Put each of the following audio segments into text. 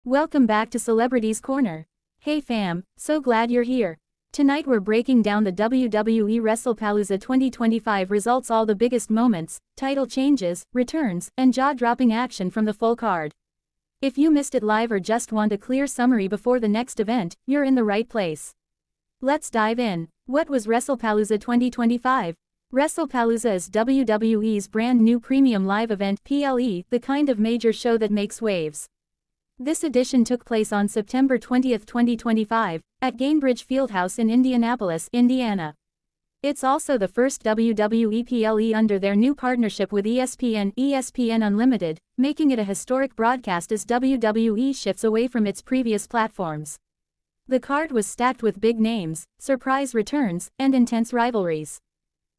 Welcome back to Celebrities Corner. Hey fam, so glad you're here. Tonight we're breaking down the WWE Wrestlepalooza 2025 results, all the biggest moments, title changes, returns, and jaw-dropping action from the full card. If you missed it live or just want a clear summary before the next event, you're in the right place. Let's dive in. What was Wrestlepalooza 2025? Wrestlepalooza is WWE's brand new premium live event, PLE, the kind of major show that makes waves. This edition took place on September 20, 2025, at Gainbridge Fieldhouse in Indianapolis, Indiana. It's also the first WWE PLE under their new partnership with ESPN Unlimited, making it a historic broadcast as WWE shifts away from its previous platforms. The card was stacked with big names, surprise returns, and intense rivalries.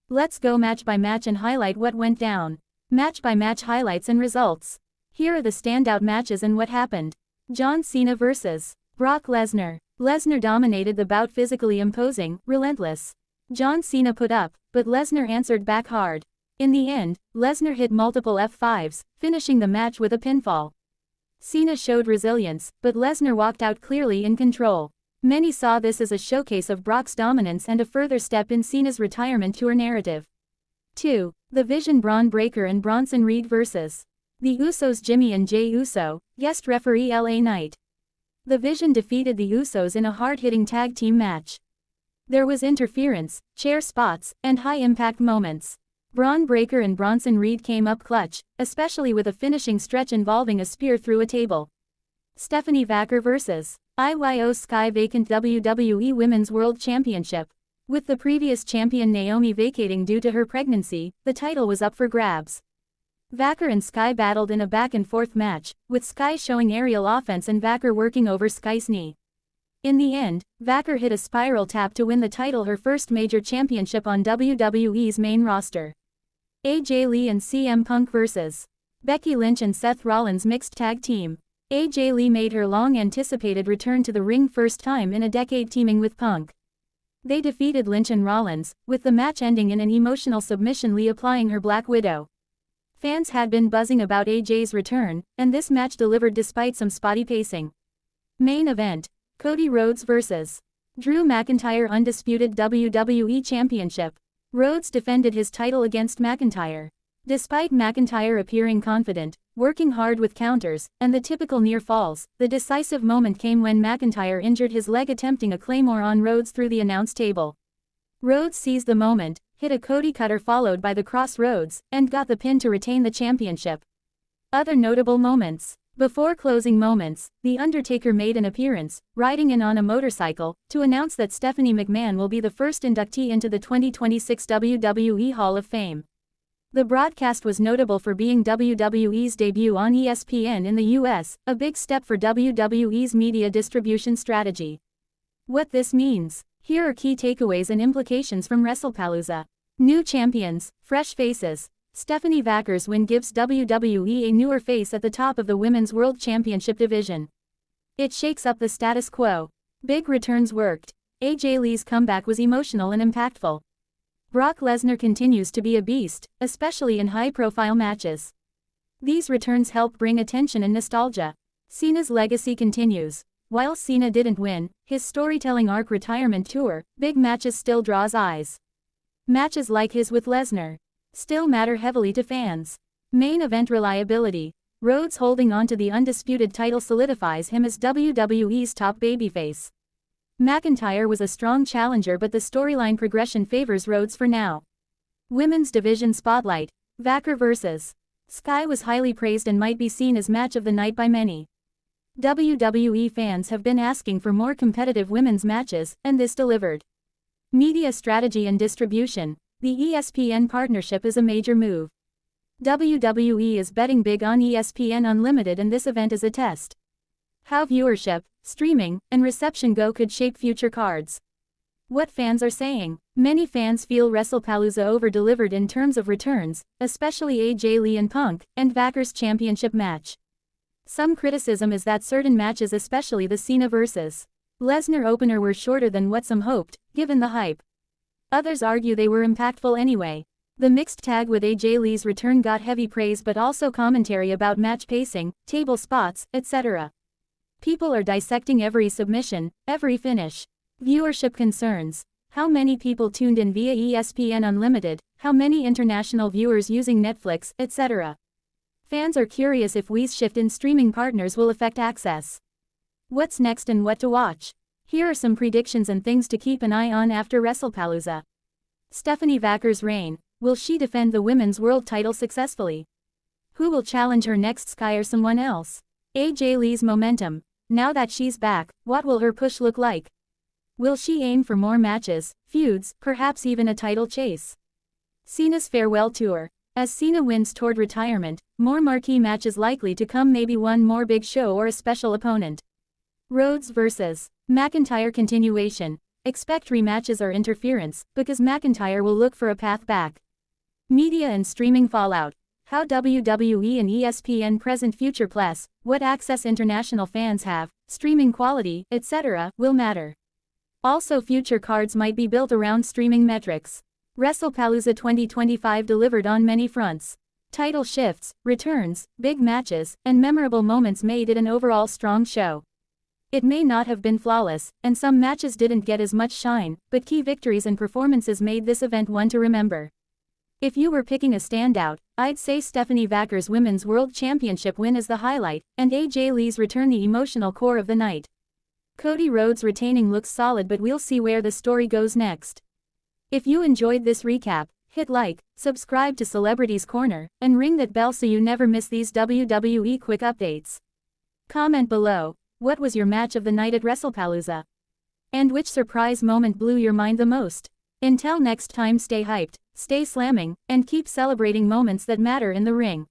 Let's go match by match and highlight what went down. Match by match highlights and results. Here are the standout matches and what happened. John Cena vs. Brock Lesnar. Lesnar dominated the bout, physically imposing, relentless. John Cena put up, but Lesnar answered back hard. In the end, Lesnar hit multiple F5s, finishing the match with a pinfall. Cena showed resilience, but Lesnar walked out clearly in control. Many saw this as a showcase of Brock's dominance and a further step in Cena's retirement tour narrative. 2. The Vision Braun Breaker and Bronson Reed vs. The Usos, Jimmy and Jey Uso, guest referee LA Knight. The Vision defeated the Usos in a hard-hitting tag team match. There was interference, chair spots, and high-impact moments. Braun Breaker and Bronson Reed came up clutch, especially with a finishing stretch involving a spear through a table. Stephanie Vaquer vs. Io Sky vacant WWE Women's World Championship. With the previous champion Naomi vacating due to her pregnancy, the title was up for grabs. Vaquer and Sky battled in a back-and-forth match, with Sky showing aerial offense and Vaquer working over Sky's knee. In the end, Vaquer hit a spiral tap to win the title, her first major championship on WWE's main roster. AJ Lee and CM Punk vs. Becky Lynch and Seth Rollins mixed tag team. AJ Lee made her long-anticipated return to the ring, first time in a decade, teaming with Punk. They defeated Lynch and Rollins, with the match ending in an emotional submission, Lee applying her Black Widow. Fans had been buzzing about AJ's return, and this match delivered despite some spotty pacing. Main event: Cody Rhodes vs. Drew McIntyre, undisputed WWE Championship. Rhodes defended his title against McIntyre. Despite McIntyre appearing confident, working hard with counters, and the typical near falls, the decisive moment came when McIntyre injured his leg attempting a Claymore on Rhodes through the announce table. Rhodes seized the moment, hit a Cody cutter followed by the Cross Rhodes, and got the pin to retain the championship. Other notable moments. Before closing moments, The Undertaker made an appearance, riding in on a motorcycle, to announce that Stephanie McMahon will be the first inductee into the 2026 WWE Hall of Fame. The broadcast was notable for being WWE's debut on ESPN in the US, a big step for WWE's media distribution strategy. What this means. Here are key takeaways and implications from Wrestlepalooza. New champions, fresh faces. Stephanie Vaquer's win gives WWE a newer face at the top of the Women's World Championship division. It shakes up the status quo. Big returns worked. AJ Lee's comeback was emotional and impactful. Brock Lesnar continues to be a beast, especially in high-profile matches. These returns help bring attention and nostalgia. Cena's legacy continues. While Cena didn't win his storytelling arc retirement tour, big matches still draws eyes. Matches like his with Lesnar still matter heavily to fans. Main event reliability. Rhodes holding on to the undisputed title solidifies him as WWE's top babyface. McIntyre was a strong challenger, but the storyline progression favors Rhodes for now. Women's division spotlight. Vaquer vs. Sky was highly praised and might be seen as match of the night by many. WWE fans have been asking for more competitive women's matches, and this delivered. Media strategy and distribution. The ESPN partnership is a major move. WWE is betting big on ESPN Unlimited, and this event is a test. How viewership, streaming, and reception go could shape future cards. What fans are saying. Many fans feel Wrestlepalooza over-delivered in terms of returns, especially AJ Lee and Punk, and Vaquer's championship match. Some criticism is that certain matches, especially the Cena vs. Lesnar opener, were shorter than what some hoped, given the hype. Others argue they were impactful anyway. The mixed tag with AJ Lee's return got heavy praise, but also commentary about match pacing, table spots, etc. People are dissecting every submission, every finish. Viewership concerns. How many people tuned in via ESPN Unlimited, how many international viewers using Netflix, etc. Fans are curious if Wii's shift in streaming partners will affect access. What's next and what to watch? Here are some predictions and things to keep an eye on after Wrestlepalooza. Stephanie Vacker's reign. Will she defend the women's world title successfully? Who will challenge her next, Sky or someone else? AJ Lee's momentum. Now that she's back, what will her push look like? Will she aim for more matches, feuds, perhaps even a title chase? Cena's farewell tour. As Cena wins toward retirement, more marquee matches likely to come, maybe one more big show or a special opponent. Rhodes vs. McIntyre continuation. Expect rematches or interference, because McIntyre will look for a path back. Media and streaming fallout. How WWE and ESPN present future plus, what access international fans have, streaming quality, etc., will matter. Also, future cards might be built around streaming metrics. Wrestlepalooza 2025 delivered on many fronts. Title shifts, returns, big matches, and memorable moments made it an overall strong show. It may not have been flawless, and some matches didn't get as much shine, but key victories and performances made this event one to remember. If you were picking a standout, I'd say Stephanie Vacker's Women's World Championship win is the highlight, and AJ Lee's return the emotional core of the night. Cody Rhodes retaining looks solid, but we'll see where the story goes next. If you enjoyed this recap, hit like, subscribe to Celebrities Corner, and ring that bell so you never miss these WWE quick updates. Comment below, what was your match of the night at Wrestlepalooza? And which surprise moment blew your mind the most? Until next time, stay hyped, stay slamming, and keep celebrating moments that matter in the ring.